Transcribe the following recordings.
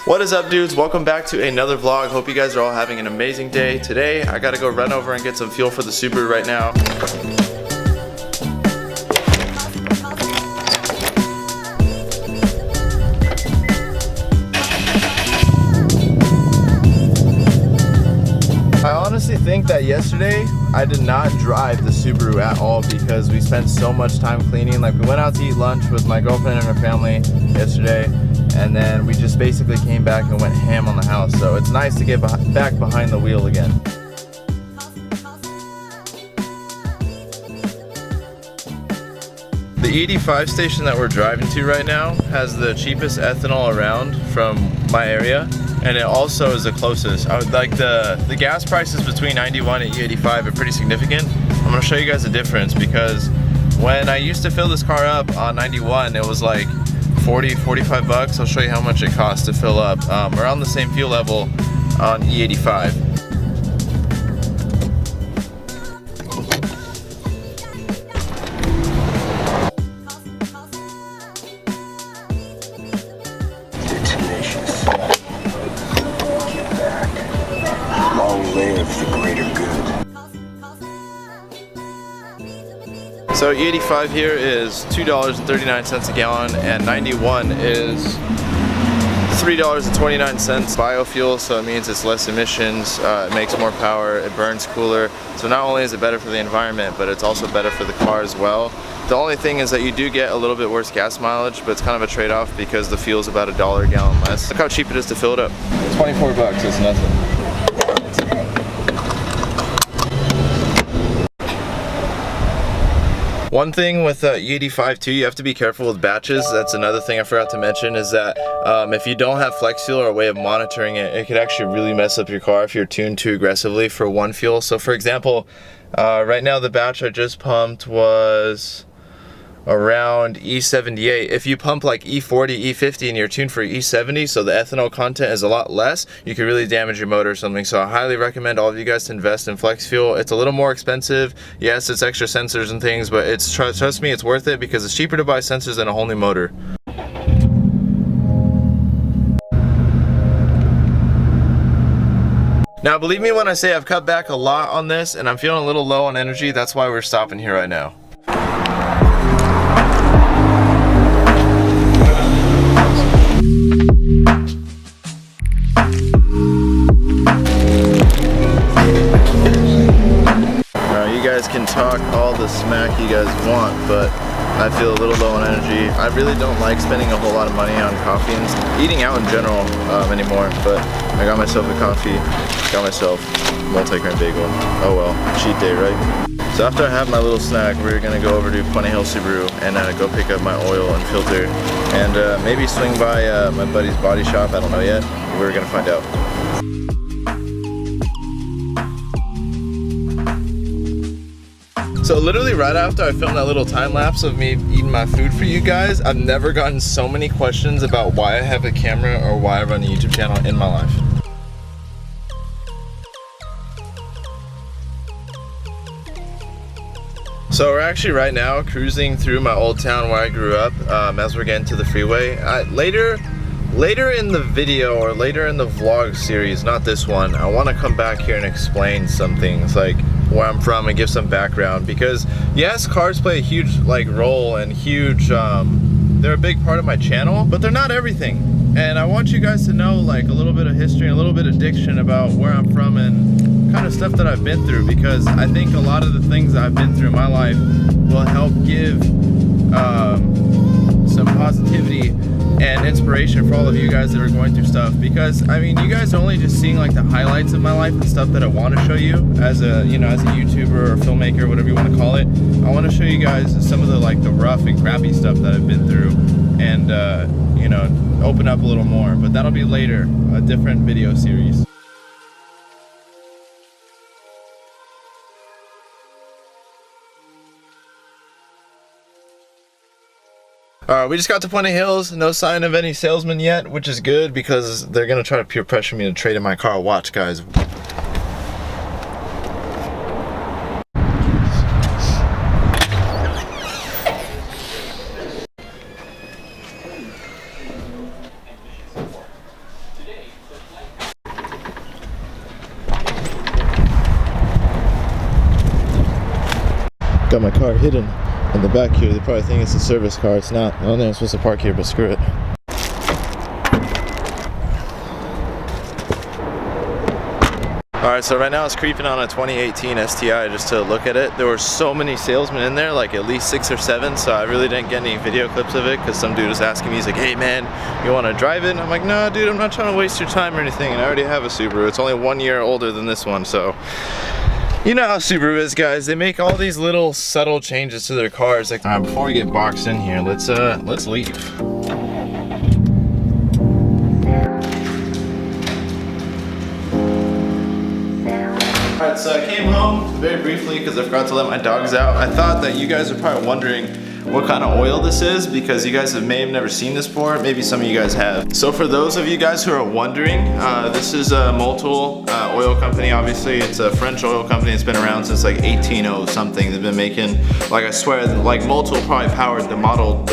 What is up, dudes? Welcome back to another vlog. Hope you guys are all having an amazing day. Today I gotta go run over and get some fuel for the Subaru right now. I honestly think that yesterday I did not drive the Subaru at all because we spent so much time cleaning. Like, we went out to eat lunch with my girlfriend and her family yesterday, and then we just basically came back and went ham on the house. So it's nice to get back behind the wheel again. The E85 station that we're driving to right now has the cheapest ethanol around from my area, and it also is the closest. I would like the gas prices between 91 and E85 are pretty significant. I'm gonna show you guys the difference, because when I used to fill this car up on 91, it was like 40-45 bucks. I'll show you how much it costs to fill up around the same fuel level on E85. So E85 here is $2.39 a gallon, and 91 is $3.29 biofuel, so it means it's less emissions, it makes more power, it burns cooler. So not only is it better for the environment, but it's also better for the car as well. The only thing is that you do get a little bit worse gas mileage, but it's kind of a trade-off because the fuel's about $1 a gallon less. Look how cheap it is to fill it up. 24 bucks, it's nothing. One thing with E85 too, you have to be careful with batches. That's another thing I forgot to mention, is that if you don't have flex fuel or a way of monitoring it, it could actually really mess up your car if you're tuned too aggressively for one fuel. So for example, right now the batch I just pumped was around E78. If you pump like E40, E50 and you're tuned for E70, so the ethanol content is a lot less, you could really damage your motor or something. So I highly recommend all of you guys to invest in flex fuel. It's a little more expensive. Yes, it's extra sensors and things, but it's trust me, it's worth it, because it's cheaper to buy sensors than a whole new motor. Now, believe me when I say I've cut back a lot on this and I'm feeling a little low on energy. That's why we're stopping here right now. You guys can talk all the smack you guys want, but I feel a little low on energy. I really don't like spending a whole lot of money on coffee and eating out in general anymore, but I got myself a coffee, got myself a multi-grain bagel. Oh well, cheat day, right? So after I have my little snack, we're gonna go over to Puente Hill Subaru and go pick up my oil and filter, and maybe swing by my buddy's body shop. I don't know yet. We're gonna find out. So literally right after I filmed that little time lapse of me eating my food for you guys, I've never gotten so many questions about why I have a camera or why I run a YouTube channel in my life. So we're actually right now cruising through my old town where I grew up as we're getting to the freeway. Later in the video, or later in the vlog series, not this one, I want to come back here and explain some things, like where I'm from, and give some background, because yes, cars play a huge role and huge they're a big part of my channel, but they're not everything. And I want you guys to know like a little bit of history and a little bit of diction about where I'm from and kind of stuff that I've been through, because I think a lot of the things that I've been through in my life will help give some positivity and inspiration for all of you guys that are going through stuff. Because I mean, you guys are only just seeing like the highlights of my life and stuff that I want to show you as a, you know, as a YouTuber or filmmaker, whatever you want to call it. I want to show you guys some of the the rough and crappy stuff that I've been through, and you know, open up a little more. But that'll be later, a different video series. We just got to Puente Hills. No sign of any salesman yet, which is good, because they're gonna try to peer pressure me to trade in my car. Watch, guys. Got my car hidden in the back here. They probably think it's a service car. It's not. I don't think I'm supposed to park here, but screw it. Alright, so right now it's creeping on a 2018 STI just to look at it. There were so many salesmen in there, like at least 6 or 7, so I really didn't get any video clips of it because some dude was asking me, he's like, hey man, you want to drive it? And I'm like, no dude, I'm not trying to waste your time or anything, and I already have a Subaru. It's only 1 year older than this one, so you know how Subaru is, guys. They make all these little subtle changes to their cars. Like, alright, before we get boxed in here, let's leave. Alright, so I came home very briefly because I forgot to let my dogs out. I thought that you guys are probably wondering what kind of oil this is because you guys may have never seen this before. Maybe some of you guys have. So for those of you guys who are wondering, this is a Motul oil company. Obviously, it's a French oil company. It's been around since like 1800 something. They've been making, like I swear, like Motul probably powered the Model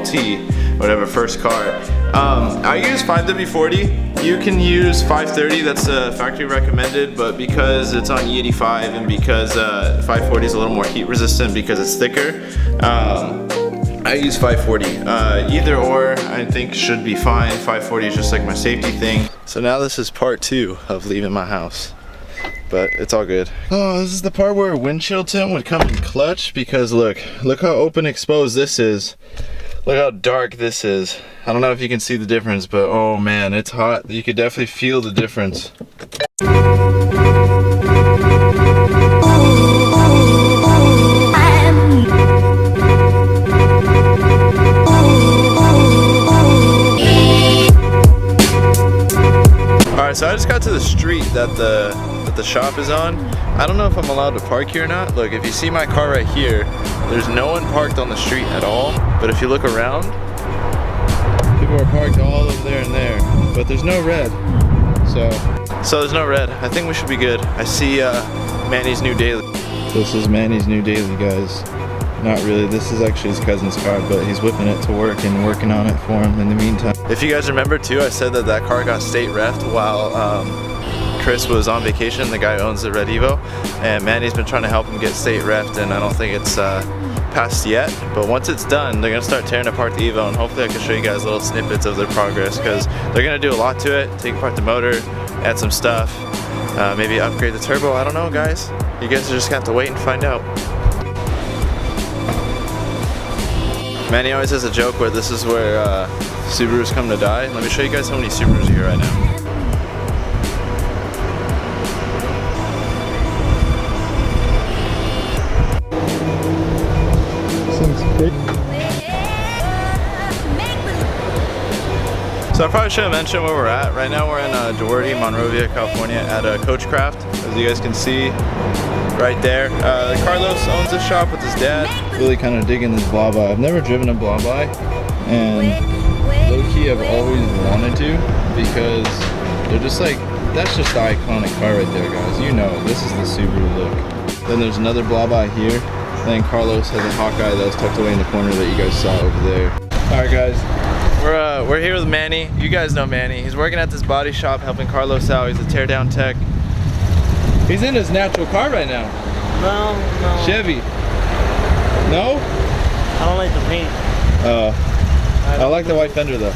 T, whatever first car. I use 5W40. You can use 530, that's factory recommended, but because it's on E85 and because 540 is a little more heat resistant because it's thicker, I use 540. Either or I think should be fine. 540 is just like my safety thing. So now this is part 2 of leaving my house, but it's all good. Oh, this is the part where windshield tint would come in clutch because look how open exposed this is. Look how dark this is. I don't know if you can see the difference, but oh man, it's hot. You could definitely feel the difference. Alright, so I just got to the street that the shop is on. I don't know if I'm allowed to park here or not. Look, if you see my car right here, there's no one parked on the street at all. But if you look around, people are parked all over there and there. But there's no red. So there's no red. I think we should be good. I see Manny's new daily. This is Manny's new daily, guys. Not really. This is actually his cousin's car, but he's whipping it to work and working on it for him in the meantime. If you guys remember too, I said that car got state refed while Chris was on vacation, the guy who owns the Red Evo, and Manny's been trying to help him get state refed, and I don't think it's passed yet, but once it's done, they're gonna start tearing apart the Evo, and hopefully I can show you guys little snippets of their progress, because they're gonna do a lot to it, take apart the motor, add some stuff, maybe upgrade the turbo. I don't know, guys. You guys just have to wait and find out. Manny always has a joke where this is where Subarus come to die. Let me show you guys how many Subarus are here right now. So I probably should have mentioned where we're at. Right now we're in Doherty, Monrovia, California at Coachcraft. As you guys can see right there. Carlos owns this shop with his dad. Really kind of digging this blah blah. I've never driven a blah blah, and low-key I've always wanted to because they're just like, that's just the iconic car right there, guys. You know, this is the Subaru look. Then there's another blah blah here. And then Carlos has a Hawkeye that was tucked away in the corner that you guys saw over there. Alright guys, we're here with Manny. You guys know Manny. He's working at this body shop helping Carlos out. He's a teardown tech. He's in his natural car right now. No. Chevy. No? I don't like the paint. I like the white fender though.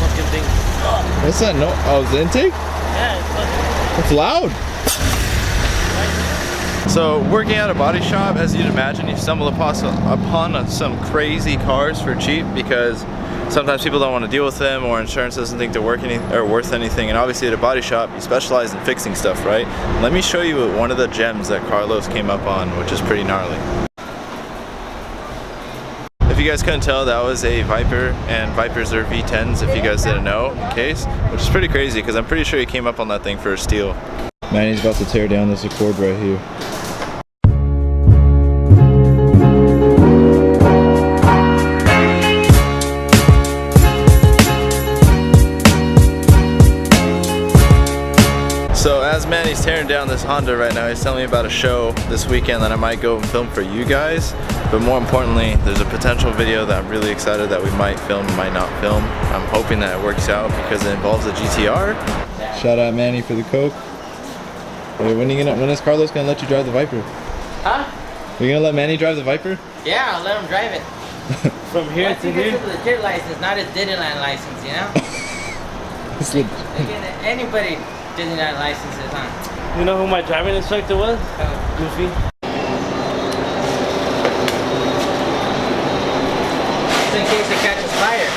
Fucking thing. What's that? No. Oh, the intake? Yeah, it's fucking. It's loud. So working at a body shop, as you'd imagine, you stumble upon some crazy cars for cheap because sometimes people don't want to deal with them, or insurance doesn't think they're worth anything. And obviously at a body shop, you specialize in fixing stuff, right? Let me show you one of the gems that Carlos came up on, which is pretty gnarly. If you guys couldn't tell, that was a Viper, and Vipers are V10s if you guys didn't know, in case, which is pretty crazy because I'm pretty sure he came up on that thing for a steal. Manny's about to tear down this Accord right here. So as Manny's tearing down this Honda right now, he's telling me about a show this weekend that I might go and film for you guys. But more importantly, there's a potential video that I'm really excited that we might film, might not film. I'm hoping that it works out because it involves a GTR. Shout out Manny for the Coke. Wait, when is Carlos gonna let you drive the Viper? Huh? You gonna let Manny drive the Viper? Yeah, I'll let him drive it. From here Once to he gets here. a legit license, not a Disneyland license, you know? Anybody Disneyland licenses, huh? You know who my driving instructor was? Goofy. Just in case it catches fire.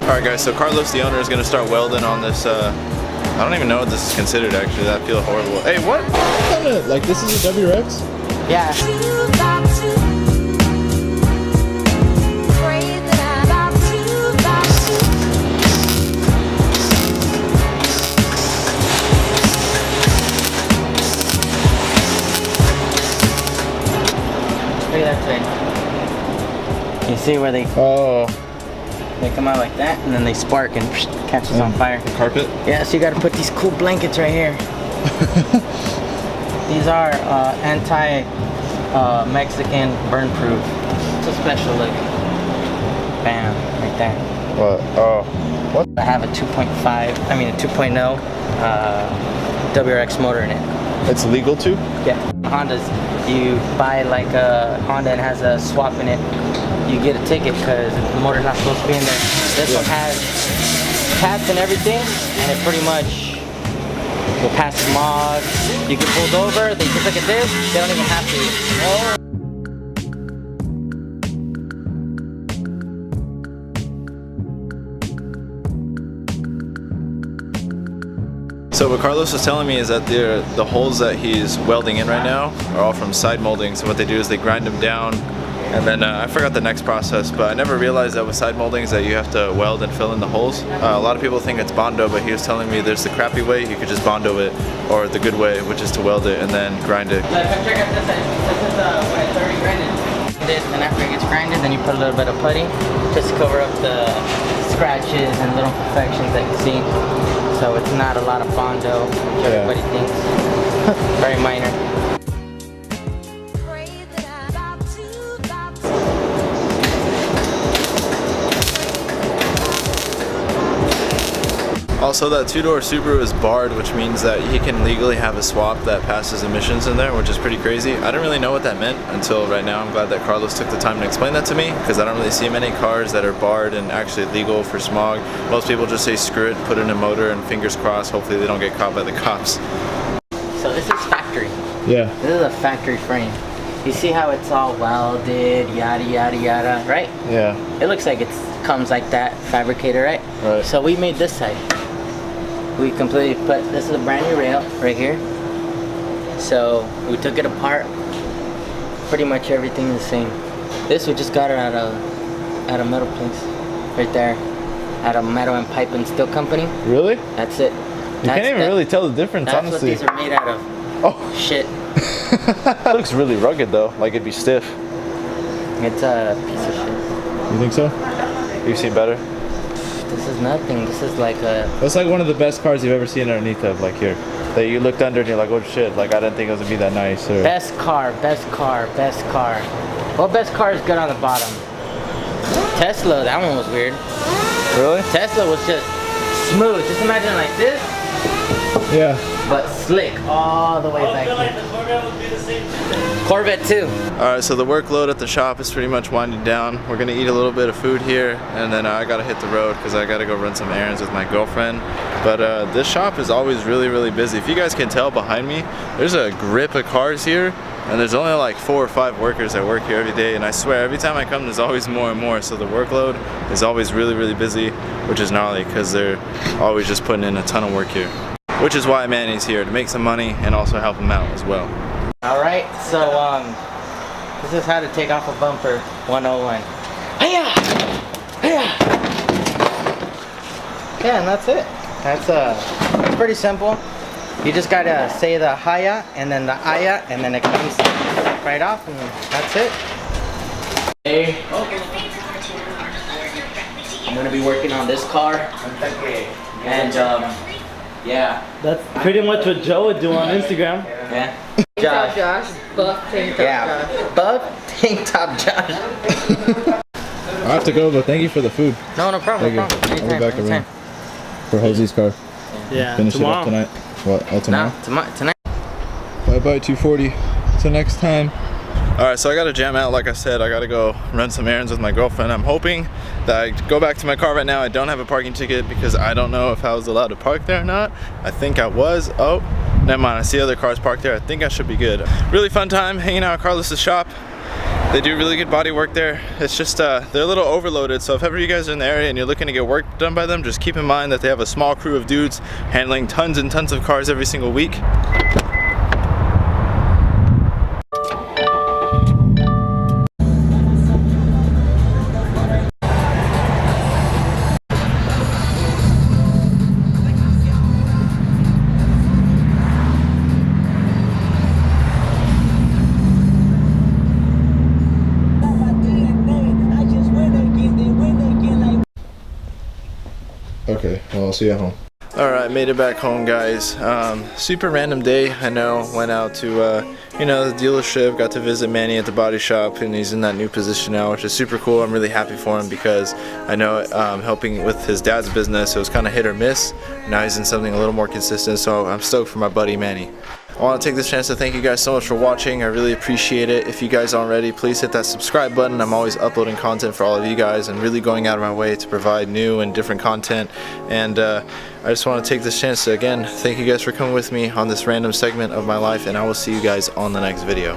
Alright guys, so Carlos the owner is gonna start welding on this I don't even know what this is considered actually, that feels horrible. Hey, what? Like this is a WRX? Yeah. Look at that thing. You see where they come out like that, and then they spark and catches on fire. The carpet? Yeah, so you got to put these cool blankets right here. These are anti-Mexican burn-proof. It's a special look. Bam, right there. What? Oh. What? I have a 2.0 WRX motor in it. It's legal too? Yeah. Hondas, you buy like a Honda and has a swap in it, you get a ticket because the motor's not supposed to be in there. This one has cats and everything, and it pretty much will pass smog. You get pulled over, they just look at this, they don't even have to. Oh. So what Carlos was telling me is that the holes that he's welding in right now are all from side molding. So what they do is they grind them down, and then I forgot the next process, but I never realized that with side moldings that you have to weld and fill in the holes. A lot of people think it's Bondo, but he was telling me there's the crappy way, you could just Bondo it, or the good way, which is to weld it and then grind it. Like, check out this. This is when it's already grinded. This, and after it gets grinded, then you put a little bit of putty just to cover up the scratches and little imperfections that you see. So it's not a lot of Bondo, which everybody thinks. Very minor. Also, that two-door Subaru is barred, which means that he can legally have a swap that passes emissions in there, which is pretty crazy. I didn't really know what that meant until right now. I'm glad that Carlos took the time to explain that to me, because I don't really see many cars that are barred and actually legal for smog. Most people just say screw it, put in a motor, and fingers crossed, hopefully they don't get caught by the cops. So this is factory. Yeah. This is a factory frame. You see how it's all welded, yada yada yada, right? Yeah. It looks like it comes like that, fabricated, right? Right. So we made this side. We completely put, this is a brand new rail right here. So we took it apart. Pretty much everything is the same. This we just got it at a metal place, right there, at a metal and pipe and steel company. Really? That's it. You can't even really tell the difference, that's honestly. That's what these are made out of. Oh. Shit. It looks really rugged though, like it'd be stiff. It's a piece of shit. You think so? You've seen better? This is nothing. This is like a... That's like one of the best cars you've ever seen underneath of, like here. That you looked under and you're like, oh shit, like I didn't think it was gonna be that nice. Or... Best car, best car, best car. Well, best car is good on the bottom. Tesla, that one was weird. Really? Tesla was just smooth. Just imagine like this. Yeah. But slick all the way back I feel like here. the Corvette would be the same too. Corvette too. Alright, so the workload at the shop is pretty much winding down. We're gonna eat a little bit of food here, and then I gotta hit the road because I gotta go run some errands with my girlfriend. But this shop is always really, really busy. If you guys can tell behind me, there's a grip of cars here, and there's only like 4 or 5 workers that work here every day, and I swear every time I come there's always more and more. So the workload is always really, really busy, which is gnarly because they're always just putting in a ton of work here. Which is why Manny's here, to make some money and also help him out as well. Alright, so this is how to take off a bumper 101. Hiya! Hiya! Yeah, and that's it. That's pretty simple. You just gotta say the hiya and then the aya, and then it comes right off, and that's it. Hey. I'm gonna be working on this car. And yeah. That's pretty much what Joe would do on Instagram. Yeah. Josh, buff tank top Yeah. Josh. Buff tank top Josh. I have to go, but thank you for the food. No, no problem. Thank you. Anytime, I'll be back anytime. around for Josie's car. Yeah, Finish tomorrow. it up tonight. What? Oh, tomorrow? No, tonight. Bye bye 240. Till next time. Alright, so I gotta jam out. Like I said, I gotta go run some errands with my girlfriend. I'm hoping that I go back to my car right now. I don't have a parking ticket because I don't know if I was allowed to park there or not. I think I was. Oh, never mind. I see other cars parked there. I think I should be good. Really fun time hanging out at Carlos's shop. They do really good body work there. It's just, they're a little overloaded, so if ever you guys are in the area and you're looking to get work done by them, just keep in mind that they have a small crew of dudes handling tons and tons of cars every single week. Okay, well, I'll see you at home. Alright, made it back home, guys. Super random day, I know. Went out to, you know, the dealership, got to visit Manny at the body shop, and he's in that new position now, which is super cool. I'm really happy for him because I know helping with his dad's business, it was kind of hit or miss. Now he's in something a little more consistent, so I'm stoked for my buddy Manny. I want to take this chance to thank you guys so much for watching. I really appreciate it. If you guys aren't already, please hit that subscribe button. I'm always uploading content for all of you guys and really going out of my way to provide new and different content. And I just want to take this chance to, again, thank you guys for coming with me on this random segment of my life, and I will see you guys on the next video.